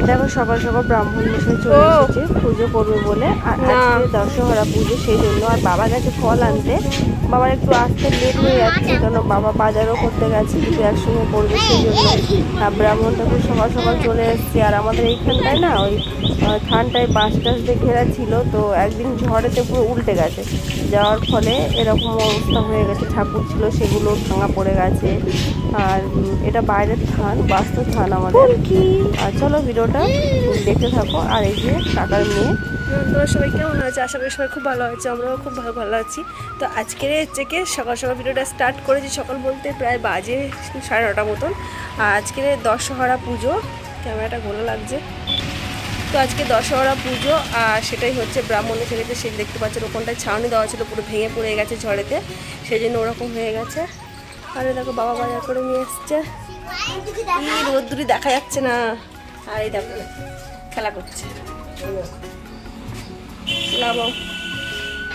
দেখো সকাল সকাল ব্রাহ্মণ মশাই চলে এসেছে পুজো করবে বলে। আর আজকে দশহরা পুজো, সেই জন্য। আর বাবা গেছে ফল আনতে। বাবার একটু আসতে লেট হয়ে যাচ্ছে, কারণ বাবা বাজারও করতে গেছে, দুটো একসঙ্গে করবে সেই জন্য। আর ব্রাহ্মণ ঠাকুর সকাল সকাল চলে এসছে। আর আমাদের এইখানটায় না ওই ঠান্ডায় বাঁশ টাস দিয়ে ঘেরা ছিল, তো একদিন ঝড়েতে পুরো উল্টে গেছে, যাওয়ার ফলে এরকম অবস্থা হয়ে গেছে। ঠাকুর ছিল সেগুলো ভাঙা পড়ে গেছে। আর এটা বাইরের থান, বাস্তু থান আমাদের। আর চলো ভিডিওটা দেখতে থাকো। আর এই যে কাকার মেয়ে। তোমরা সবাই কেমন আছে? আশা করি সবাই খুব ভালো আছে, আমরাও খুব ভালো আছি। তো আজকের থেকে সকাল সকাল ভিডিওটা স্টার্ট করেছি। সকাল বলতে প্রায় বাজে 9:30 মতন। আর আজকের দশহরা পুজো, ক্যামেরাটা ভালো লাগছে। তো আজকে দশহরা পুজো, আর সেটাই হচ্ছে ব্রাহ্মণের ছেলেতে। সে দেখতে পাচ্ছেন ওখানটায় ছাউনি দেওয়া ছিল, পুরো ভেঙে পড়ে গেছে ঝড়েতে, সেই জন্য ওরকম হয়ে গেছে। আর দেখো বাবা বাজার করে নিয়ে এসছে। রোদ্দুরি দেখা যাচ্ছে না। আর এই দেখো খেলা করছে।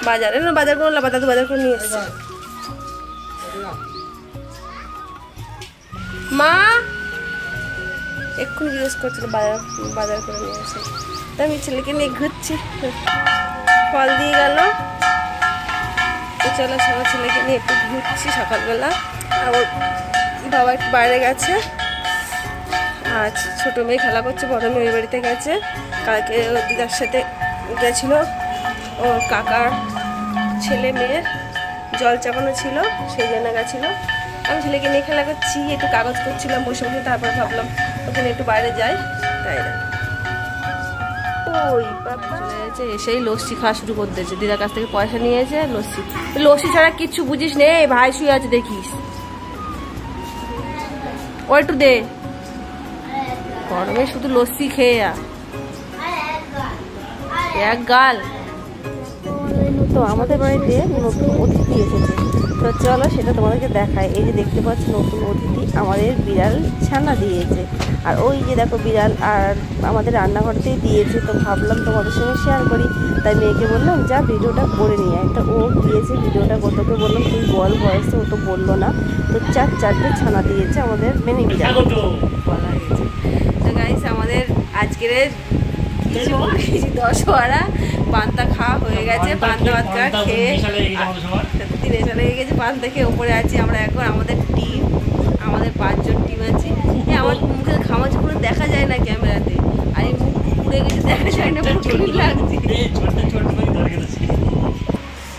বাজারে না, বাজার করলাম, বাজার করে নিয়ে এসছে। মা এক্ষুনি জিজ্ঞেস করছিল বাজার করে নিয়ে আসে। তো আমি ছেলেকে নিয়ে ঘুরছি, ফল দিয়ে গেল। তো চলো সবার ছেলেকে নিয়ে একটু ঘুরছি সকালবেলা। আর ওর বাবা একটু বাইরে গেছে। আর ছোটো মেয়ে খেলা করছে, বড় মেয়ে ওই বাড়িতে গেছে। কালকে ওর দিদার সাথে গেছিল, ওর কাকার ছেলে মেয়ের জল চাপানো ছিল, সেই জন্য গেছিলো। আমি ছেলেকে নিয়ে খেলা করছি, একটু কাগজ করছিলাম বসে বসে। তারপরে ভাবলাম ওখানে একটু বাইরে যাই, তাই না। ওই বাবা চলে গেছে, এসেই লস্যি খাওয়া শুরু করে দিয়েছে। দিদার কাছ থেকে পয়সা নিয়েছে, লস্যি ছাড়া কিচ্ছু বুঝিস নে। ভাই শুয়ে আছে দেখিস, ও একটু দে। গরমে শুধু লস্যি খেয়ে এক গাল। তো আমাদের বাড়িতে নতুন অতিথি এসেছে, তো চলো সেটা তোমাদেরকে দেখায়। এই যে দেখতে পাচ্ছ নতুন অতিথি আমাদের বিড়াল ছানা দিয়েছে। আর ওই যে দেখো বিড়াল আর আমাদের রান্নাঘরতেই দিয়েছে। তো ভাবলাম তোমাদের সঙ্গে শেয়ার করি, তাই মেয়েকে বললাম যা ভিডিওটা করে নিয়ে আয়। তো ও দিয়েছে ভিডিওটা করতে, বললাম তুই বল ভয়েসে, ও তো বললো না। তো চারটে ছানা দিয়েছে আমাদের মিনি বিড়াল বলা হয়েছে। তো গাইস আমাদের আজকের দশহরা পান্তা খাওয়া হয়ে গেছে। পান্তা ভাত খেয়ে 3 সালে হয়ে গেছে। পান্তা খেয়ে উপরে আছি আমরা এখন। আমাদের টিম, আমাদের 5 জন টিম আছে। আমার মুখে ঘামাচি পুরো দেখা যায় না ক্যামেরাতে, আর এই মুখ পুড়ে গেছে, দেখা যায় না, পুরো লাগছে।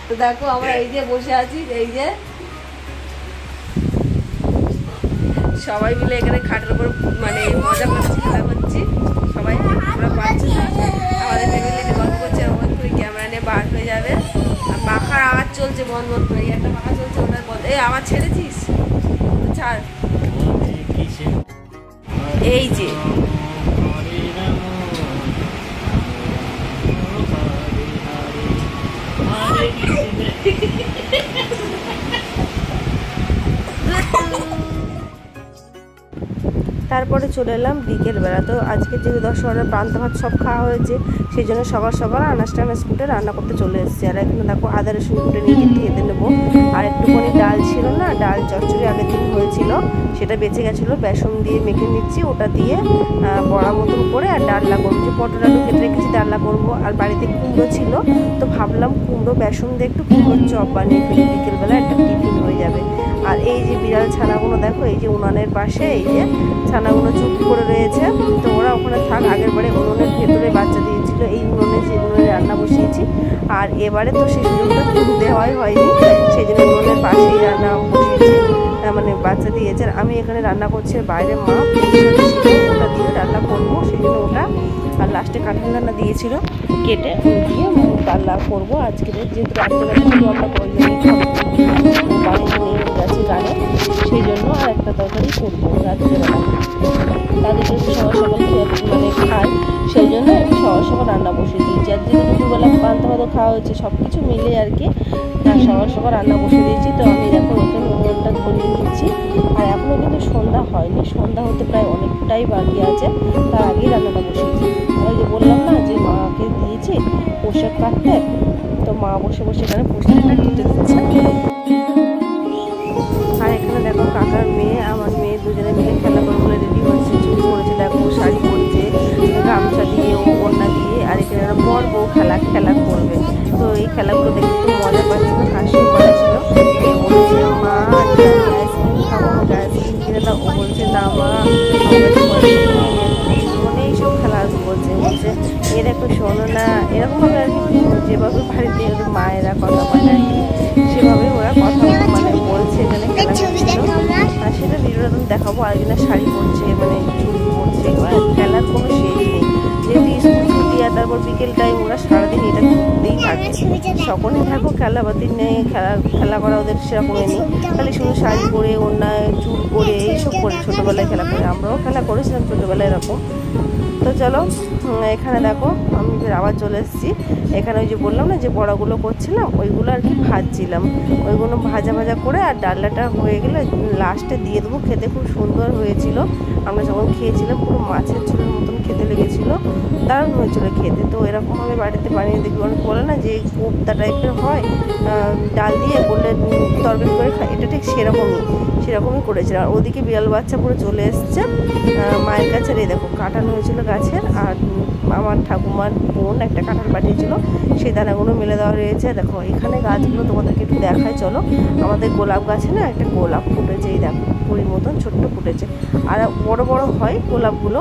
তো দেখো আমরা এই যে বসে আছি, এই যে সবাই মিলে এখানে খাটের উপর মানে মজা করছি, খেলা করছি সবাই। আমরা পাচ্ছি না, আমাদের ফ্যামিলিতে গল্প করছে, ওই করে ক্যামেরা নিয়ে বার হয়ে যাবে। আর পাখার আওয়াজ চলছে বন্ধ করে, একটা পাখা চলছে, ওটা বন্ধ। এই আওয়াজ ছেড়েছিস, ছাড়। এই যে তারপরে চলে এলাম বিকেলবেলা। তো আজকে যেহেতু দশহরার পান্তা ভাত সব খাওয়া হয়েছে, সেই জন্য সকাল সকাল আনাজ টানাজ কুটে রান্না করতে চলে এসেছি। আর এখানে দেখো আদা রসুন কুটে নিয়ে খেতে নেবো। আর একটুখানি ডাল ছিল না, ডাল চচ্চড়ি আগের দিন হয়েছিল, সেটা বেঁচে গেছিলো, বেসন দিয়ে মেখে নিচ্ছি। ওটা দিয়ে বড়া মতন করে আর ডালনা করবো, যে পটল আলু কেটে রেখেছি ডালনা করবো। আর বাড়িতে কুমড়ো ছিল, তো ভাবলাম কুমড়ো বেসন দিয়ে একটু কুমড়োর চপ বানিয়ে ফেলি, বিকেলবেলা একটা টিফিন হয়ে যাবে। আর এই যে বিড়াল ছানাগুলো দেখো, এই যে উনানের পাশে এই যে ছানাগুলো চুপ করে রয়েছে। তো ওরা ওখানে থাক, আগের বারে উনুনের ভেতরে বাচ্চা দিয়েছিল, এই উনুনে যে উনুনে রান্না বসিয়েছি। আর এবারে তো সেই সুযোগটা দেওয়াই হয়নি, সেই জন্য উনুনের পাশেই রান্না বসিয়েছি, মানে বাচ্চা দিয়েছে। আর আমি এখানে রান্না করছি, বাইরে মা ওটা দিয়ে রান্না করবো, সেই জন্য ওটা। আর লাস্টে কাঁঠাল রান্না দিয়েছিল, কেটে দিয়ে রান্না করবো আজকে, যেহেতু রাত্রেবেলা আমরা কয়েকজনই বাড়িতে নিয়ে গেছি গানে, সেই জন্য আর একটা তরকারি করবো রাত্রেবেলা। তাদের জন্য সকাল সকাল মানে খায়, সেই জন্য আমি সকাল সকাল রান্না বসিয়ে দিয়েছি। আর যেহেতু দুপুরবেলা পান্তা ভাতও খাওয়া হয়েছে, সব কিছু মিলে আর কি সকাল সকাল রান্না বসিয়ে দিয়েছি। তো আমি দেখো ওকে উনুনটা ধরিয়ে নিচ্ছি। আর এখনও কিন্তু সন্ধ্যা হয়নি, সন্ধ্যা হতে প্রায় অনেকটাই বাকি আছে, তার আগেই রান্নাটা বসিয়েছি। আর যে বললাম না যে মাকে দিয়েছি পোশাক কাটতে, তো মা বসে বসে এখানে পোশাকটা কেটে দিচ্ছে। আর এখানে দেখো কাকার মেয়ে আমার মেয়ে দুজনে মিলে খেলা করে বলে রেডি হচ্ছে, চুল করেছে, দেখো শাড়ি পরেছে, খেলাগুলো দেখে খুব মজা পাচ্ছিল, হাসি পাচ্ছিল। বলছে মা আইসক্রিম খাবো, আমাকে আইসক্রিম কিনে দাও। ও বলছে না মা মানে এইসব খেলা বলছে এর একটু শোনো না, এরকমভাবে আর কি যেভাবে বাড়িতে মায়েরা কথা বলে আর কি সেভাবে ওরা কথা মানে বলছে, এখানে খেলা করছিল। আর সেটা ভিডিওটা তুমি দেখাবো। আরেকজনের শাড়ি পরছে, মানে চুড়ি পরছে, খেলার কোনো শেষ নেই। যেহেতু স্কুল ছুটি আর তারপর বিকেল টাইম ওরা সারাদিন এটা করতেই থাকে। সকলেই থাকো খেলাপাতি নেই, খেলা করা ওদের সেরকমই নেই, খালি শুধু শাড়ি পরে অন্যায় চুল পরে এইসব করে ছোটোবেলায় খেলা করে। আমরাও খেলা করেছিলাম ছোটোবেলায় এরকম। তো চলো এখানে দেখো আমি আবার চলে এসেছি। এখানে ওই যে বললাম না যে বড়াগুলো করছিলাম, ওইগুলো আর কি ভাজছিলাম। ওইগুলো ভাজা ভাজা করে আর ডালনাটা হয়ে গেলে লাস্টে দিয়ে দেবো। খেতে খুব সুন্দর হয়েছিল। আমরা যখন খেয়েছিলাম পুরো মাছের ঝোলের মতন খেতে লেগেছিলো, দারুণ হয়েছিল খেতে। তো এরকমভাবে বাড়িতে বানিয়ে দেখি, অনেক বলে না যে কোপ্তা টাইপের হয় ডাল দিয়ে করলে তরকারি করে খায়, এটা ঠিক সেরকমই করেছিলাম। আর ওদিকে বিড়াল বাচ্চা পুরো চলে এসছে মায়ের কাছে। এই দেখো কাটানো হয়েছিল গাছের, আর আমার ঠাকুমার বোন একটা কাঁঠাল পাঠিয়েছিল, সেই দানাগুলো মেলে দেওয়া রয়েছে। দেখো এখানে গাছগুলো তোমাদেরকে একটু দেখায় চলো। আমাদের গোলাপ গাছে না একটা গোলাপ ফুটেছে, এই দেখো কুড়ির মতন ছোট্ট ফুটেছে। আর বড় বড় হয় গোলাপগুলো,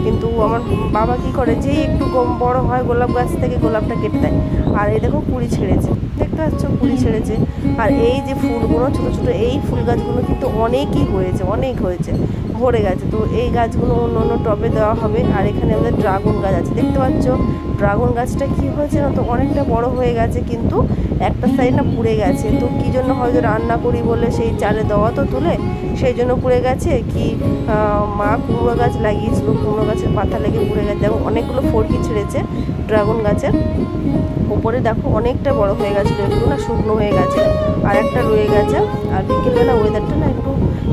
কিন্তু আমার বাবা কি করে যেই একটু কম বড় হয় গোলাপ গাছ থেকে গোলাপটা কেটে দেয়। আর এই দেখো কুড়ি ছেড়েছে, দেখতে পাচ্ছ কুড়ি ছেড়েছে। আর এই যে ফুলগুলো ছোটো ছোটো এই ফুল গাছগুলো কিন্তু অনেক হয়েছে, ভরে গেছে। তো এই গাছগুলো অন্য অন্য টবে দেওয়া হবে। আর এখানে আমাদের ড্রাগন গাছ আছে, দেখতে পাচ্ছ ড্রাগন গাছটা কি হয়েছে না তো অনেকটা বড় হয়ে গেছে, কিন্তু একটা সাইড না পুড়ে গেছে। তো কী জন্য হয়তো রান্না করি বলে সেই চালে দেওয়া তো তুলে সেই জন্য পুড়ে গেছে কি। মা কুমড়ো গাছ লাগিয়েছিল, কুমড়ো গাছের পাতা লেগে পুড়ে গেছে। দেখো অনেকগুলো ফড়কি ছেড়েছে ড্রাগন গাছের উপরে, দেখো অনেকটা বড় হয়ে গেছিলো, একটু না শুকনো হয়ে গেছে, আর একটা রয়ে গেছে। আর বিকেলবেলা ওয়েদারটা না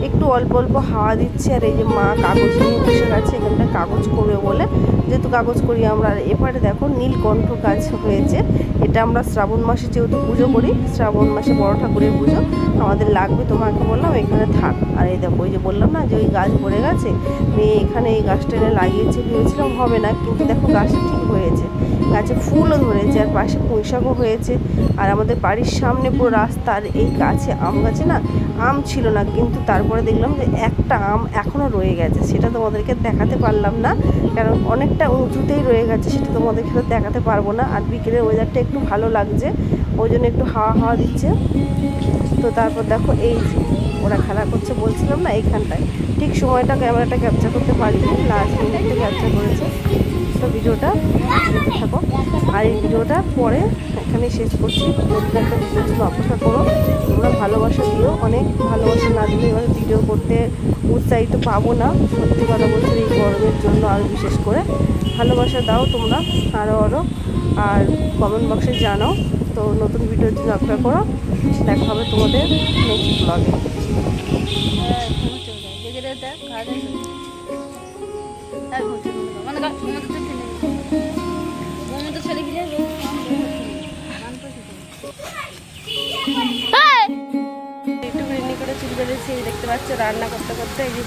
একটু অল্প অল্প হাওয়া দিচ্ছে। আর এই যে মা কাগজ নিয়ে বসে গেছে, এখানটা কাগজ করবে বলে, যেহেতু কাগজ করি আমরা। আর এপারে দেখো নীলকণ্ঠ গাছ হয়েছে, এটা আমরা শ্রাবণ মাসে যেহেতু পুজো করি, শ্রাবণ মাসে বড় ঠাকুরের পুজো আমাদের লাগবে, তোমাকে বললাম এখানে থাক। আর এই দেখো ওই যে বললাম না যে ওই গাছ পড়ে গেছে, মেয়ে এখানে এই গাছটা এনে লাগিয়েছে, ভেবেছিলাম হবে না, কিন্তু দেখো গাছটা ঠিক হয়েছে, গাছে ফুলও ধরেছে আর পাশে পুঁইশাকও হয়েছে। আর আমাদের বাড়ির সামনে পুরো রাস্তার এই গাছে আম গাছে না আম ছিল না, কিন্তু তারপরে দেখলাম যে একটা আম এখনও রয়ে গেছে। সেটা তোমাদেরকে দেখাতে পারলাম না, কারণ অনেকটা উঁচুতেই রয়ে গেছে, সেটা তোমাদেরকে তো দেখাতে পারবো না। আর বিকেলের ওয়েদারটা একটু ভালো লাগছে, ওই জন্য একটু হাওয়া দিচ্ছে। তো তারপর দেখো এই ওরা খেলা করছে বলছিলাম না, এইখানটায় ঠিক সময়টা ক্যামেরাটা ক্যাপচার করতে পারিনি, লাস্ট মিনিটে ক্যাপচার করেছে। তো ভিডিওটা দেখতে থাকো। আর এই ভিডিওটা পরে এখানে শেষ করছি। নতুন একটা ভিডিওর জন্য অপেক্ষা করো, তোমরা ভালোবাসা দিও, অনেক ভালোবাসা না দিলে এবার ভিডিও করতে উৎসাহিত পাবো না। সত্যি কথা বলছি, এই গরমের জন্য আরও বিশেষ করে ভালোবাসা দাও তোমরা আরও। আর কমেন্ট বক্সে জানাও। তো নতুন ভিডিওর জন্য অপেক্ষা করো, দেখা হবে তোমাদের নেক্সট ব্লগে। একটু বিরিয়ানি করে চুল বেঁধেছি, দেখতে পাচ্ছ রান্না করতে করতে এই যে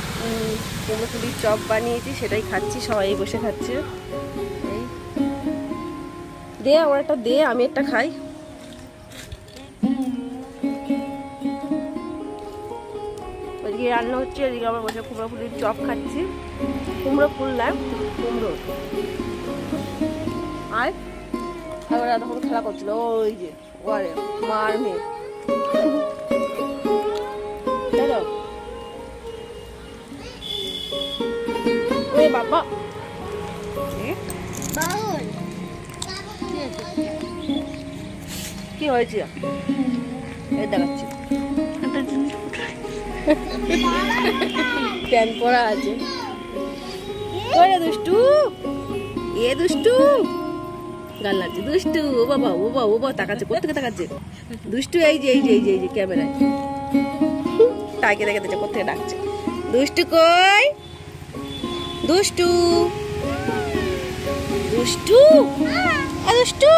কুমড়ো ফুলির চপ বানিয়েছি, সেটাই খাচ্ছি, সবাই বসে খাচ্ছে। এই দে আমার একটা দে, আমি একটা খাই। ওইদিকে রান্না হচ্ছে, এদিকে আমার বসে কুমড়ো ফুলির চপ খাচ্ছি। কুমড়ো ফুল না, কুমড়ো। আর আবার তখন খেলা করছিল ওই যে ওরে মার মেয়ে, তাই তো ওই বাবা কি হয়েছে এই দেখাচ্ছি, প্যান পরা আছে। ওরে দুষ্টু, এ দুষ্টু গাল লাগছে, দুষ্টু ও বাবা ও বাবা ও বাবা তাকাচ্ছে, কোথেকে তাকাচ্ছে দুষ্টু, এই যে এই যে এই যে এই যে ক্যামেরায় তাকে দেখে দিচ্ছে, কোথেকে ডাকছে দুষ্টু, কই দুষ্টু, দুষ্টু দুষ্টু